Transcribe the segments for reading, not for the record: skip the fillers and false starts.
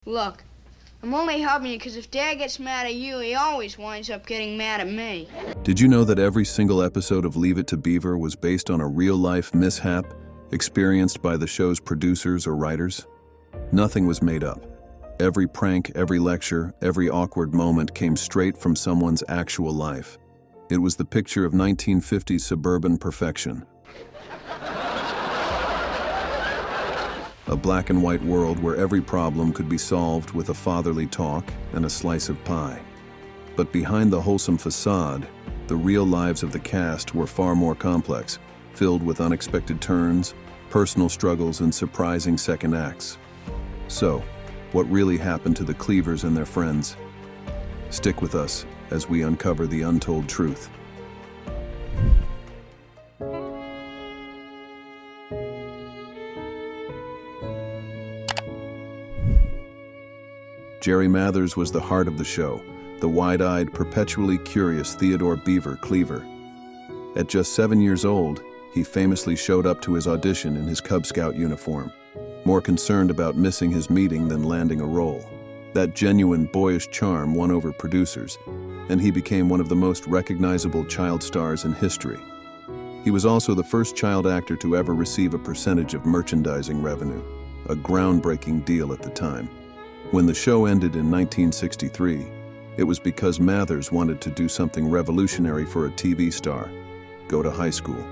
Look, I'm only helping you because if Dad gets mad at you, he always winds up getting mad at me. Did you know that every single episode of Leave It to Beaver was based on a real-life mishap experienced by the show's producers or writers? Nothing was made up. Every prank, every lecture, every awkward moment came straight from someone's actual life. It was the picture of 1950s suburban perfection. A black and white world where every problem could be solved with a fatherly talk and a slice of pie. But behind the wholesome facade, the real lives of the cast were far more complex, filled with unexpected turns, personal struggles, and surprising second acts. So, what really happened to the Cleavers and their friends? Stick with us as we uncover the untold truth. Jerry Mathers was the heart of the show, the wide-eyed, perpetually curious Theodore Beaver Cleaver. At just 7 years old, he famously showed up to his audition in his Cub Scout uniform, more concerned about missing his meeting than landing a role. That genuine boyish charm won over producers, and he became one of the most recognizable child stars in history. He was also the first child actor to ever receive a percentage of merchandising revenue, a groundbreaking deal at the time. When the show ended in 1963, it was because Mathers wanted to do something revolutionary for a TV star: go to high school.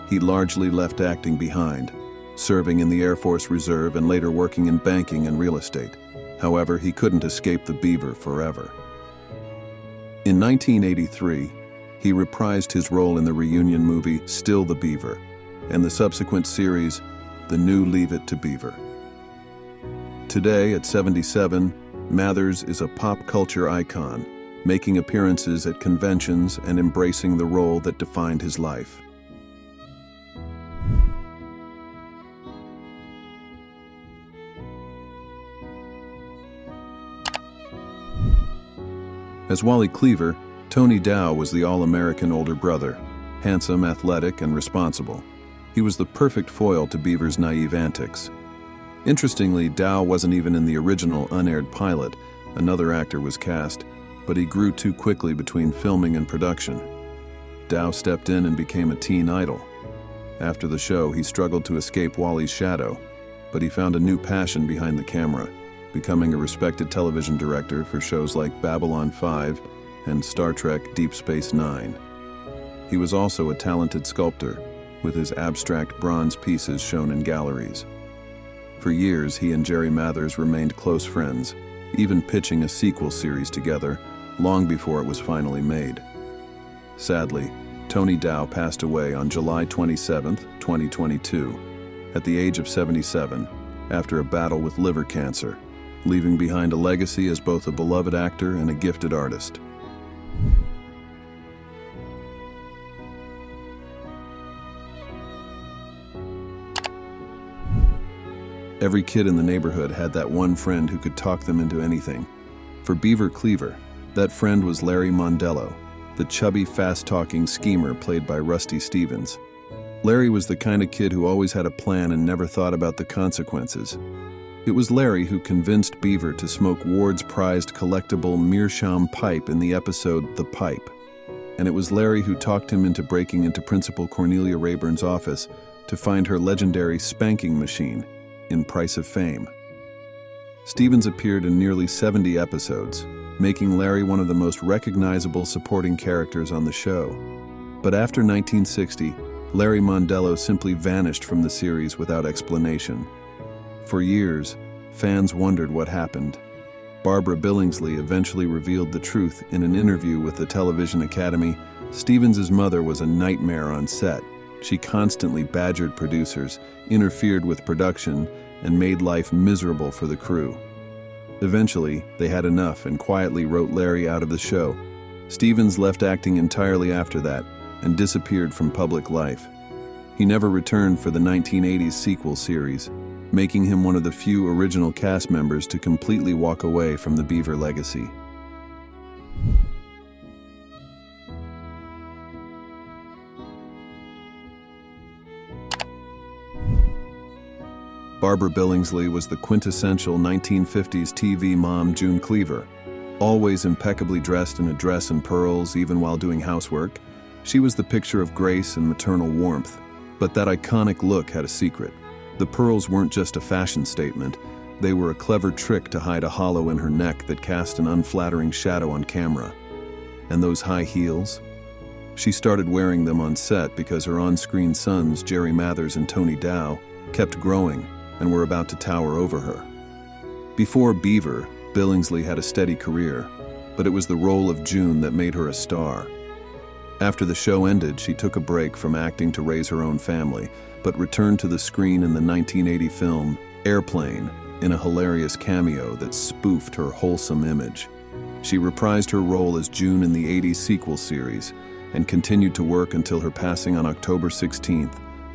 He largely left acting behind, serving in the Air Force Reserve and later working in banking and real estate. However, he couldn't escape the Beaver forever. In 1983, he reprised his role in the reunion movie Still the Beaver and the subsequent series, The New Leave It to Beaver. Today, at 77, Mathers is a pop culture icon, making appearances at conventions and embracing the role that defined his life. As Wally Cleaver, Tony Dow was the all-American older brother, handsome, athletic, and responsible. He was the perfect foil to Beaver's naive antics. Interestingly, Dow wasn't even in the original unaired pilot. Another actor was cast, but he grew too quickly between filming and production. Dow stepped in and became a teen idol. After the show, he struggled to escape Wally's shadow, but he found a new passion behind the camera, becoming a respected television director for shows like Babylon 5 and Star Trek Deep Space Nine. He was also a talented sculptor, with his abstract bronze pieces shown in galleries. For years, he and Jerry Mathers remained close friends, even pitching a sequel series together long before it was finally made. Sadly, Tony Dow passed away on July 27, 2022, at the age of 77, after a battle with liver cancer, leaving behind a legacy as both a beloved actor and a gifted artist. Every kid in the neighborhood had that one friend who could talk them into anything. For Beaver Cleaver, that friend was Larry Mondello, the chubby, fast-talking schemer played by Rusty Stevens. Larry was the kind of kid who always had a plan and never thought about the consequences. It was Larry who convinced Beaver to smoke Ward's prized collectible meerschaum pipe in the episode The Pipe. And it was Larry who talked him into breaking into Principal Cornelia Rayburn's office to find her legendary spanking machine in Price of Fame. Stevens appeared in nearly 70 episodes, making Larry one of the most recognizable supporting characters on the show. But after 1960, Larry Mondello simply vanished from the series without explanation. For years, fans wondered what happened. Barbara Billingsley eventually revealed the truth in an interview with the Television Academy. Stevens' mother was a nightmare on set. She constantly badgered producers, interfered with production, and made life miserable for the crew. Eventually, they had enough and quietly wrote Larry out of the show. Stevens left acting entirely after that and disappeared from public life. He never returned for the 1980s sequel series, making him one of the few original cast members to completely walk away from the Beaver legacy. Barbara Billingsley was the quintessential 1950s TV mom June Cleaver. Always impeccably dressed in a dress and pearls even while doing housework, she was the picture of grace and maternal warmth. But that iconic look had a secret. The pearls weren't just a fashion statement, they were a clever trick to hide a hollow in her neck that cast an unflattering shadow on camera. And those high heels? She started wearing them on set because her on-screen sons, Jerry Mathers and Tony Dow, kept growing and were about to tower over her. Before Beaver, Billingsley had a steady career, but it was the role of June that made her a star. After the show ended, she took a break from acting to raise her own family, but returned to the screen in the 1980 film Airplane in a hilarious cameo that spoofed her wholesome image. She reprised her role as June in the 80s sequel series and continued to work until her passing on October 16,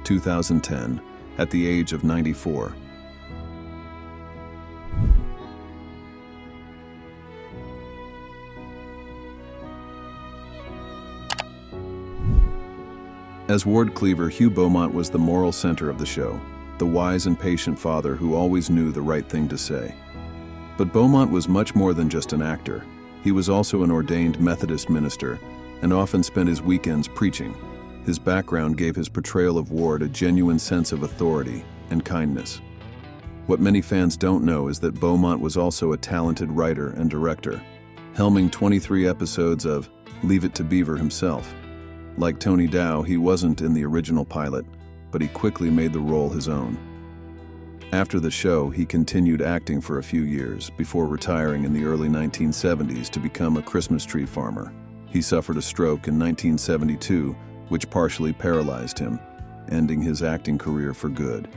2010, at the age of 94. As Ward Cleaver, Hugh Beaumont was the moral center of the show, the wise and patient father who always knew the right thing to say. But Beaumont was much more than just an actor. He was also an ordained Methodist minister and often spent his weekends preaching. His background gave his portrayal of Ward a genuine sense of authority and kindness. What many fans don't know is that Beaumont was also a talented writer and director, helming 23 episodes of Leave It to Beaver himself. Like Tony Dow, he wasn't in the original pilot, but he quickly made the role his own. After the show, he continued acting for a few years before retiring in the early 1970s to become a Christmas tree farmer. He suffered a stroke in 1972, which partially paralyzed him, ending his acting career for good.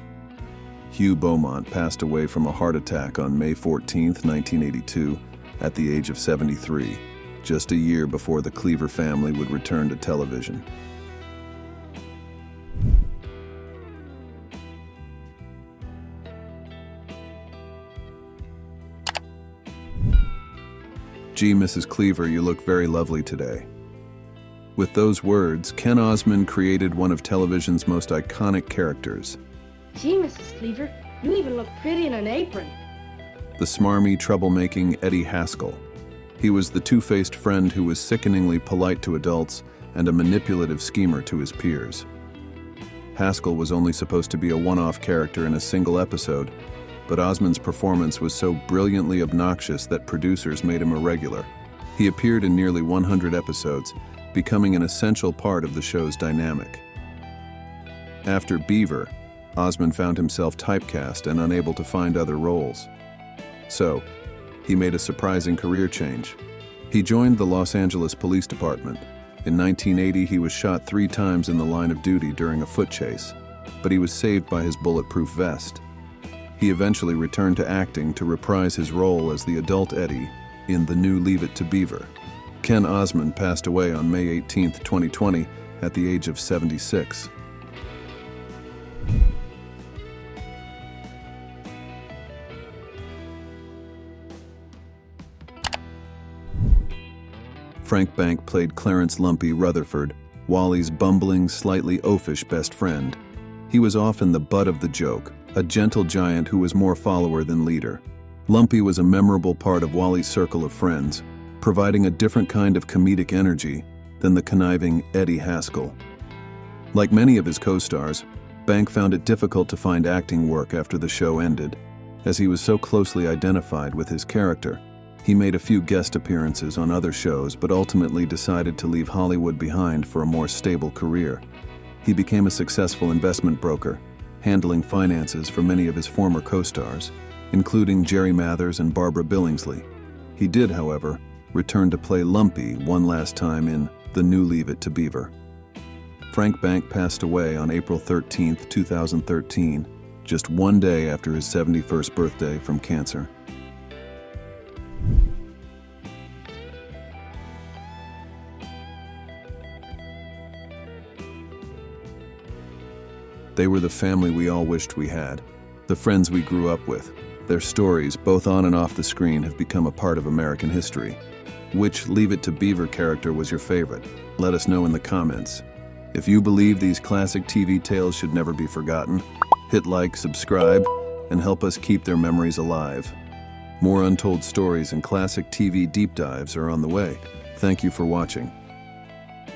Hugh Beaumont passed away from a heart attack on May 14, 1982, at the age of 73, just a year before the Cleaver family would return to television. Gee, Mrs. Cleaver, you look very lovely today. With those words, Ken Osmond created one of television's most iconic characters. Gee, Mrs. Cleaver, you even look pretty in an apron. The smarmy, troublemaking Eddie Haskell. He was the two-faced friend who was sickeningly polite to adults and a manipulative schemer to his peers. Haskell was only supposed to be a one-off character in a single episode, but Osmond's performance was so brilliantly obnoxious that producers made him a regular. He appeared in nearly 100 episodes, becoming an essential part of the show's dynamic. After Beaver, Osmond found himself typecast and unable to find other roles. So, he made a surprising career change. He joined the Los Angeles Police Department. In 1980, he was shot 3 times in the line of duty during a foot chase, but he was saved by his bulletproof vest. He eventually returned to acting to reprise his role as the adult Eddie in the new Leave It to Beaver. Ken Osmond passed away on May 18, 2020, at the age of 76. Frank Bank played Clarence Lumpy Rutherford, Wally's bumbling, slightly oafish best friend. He was often the butt of the joke, a gentle giant who was more follower than leader. Lumpy was a memorable part of Wally's circle of friends, providing a different kind of comedic energy than the conniving Eddie Haskell. Like many of his co-stars, Bank found it difficult to find acting work after the show ended, as he was so closely identified with his character. He made a few guest appearances on other shows, but ultimately decided to leave Hollywood behind for a more stable career. He became a successful investment broker, handling finances for many of his former co-stars, including Jerry Mathers and Barbara Billingsley. He did, however, return to play Lumpy one last time in the new Leave It to Beaver. Frank Bank passed away on April 13, 2013, just one day after his 71st birthday from cancer. They were the family we all wished we had, the friends we grew up with. Their stories, both on and off the screen, have become a part of American history. Which Leave It to Beaver character was your favorite? Let us know in the comments. If you believe these classic TV tales should never be forgotten, hit like, subscribe, and help us keep their memories alive. More untold stories and classic TV deep dives are on the way. Thank you for watching.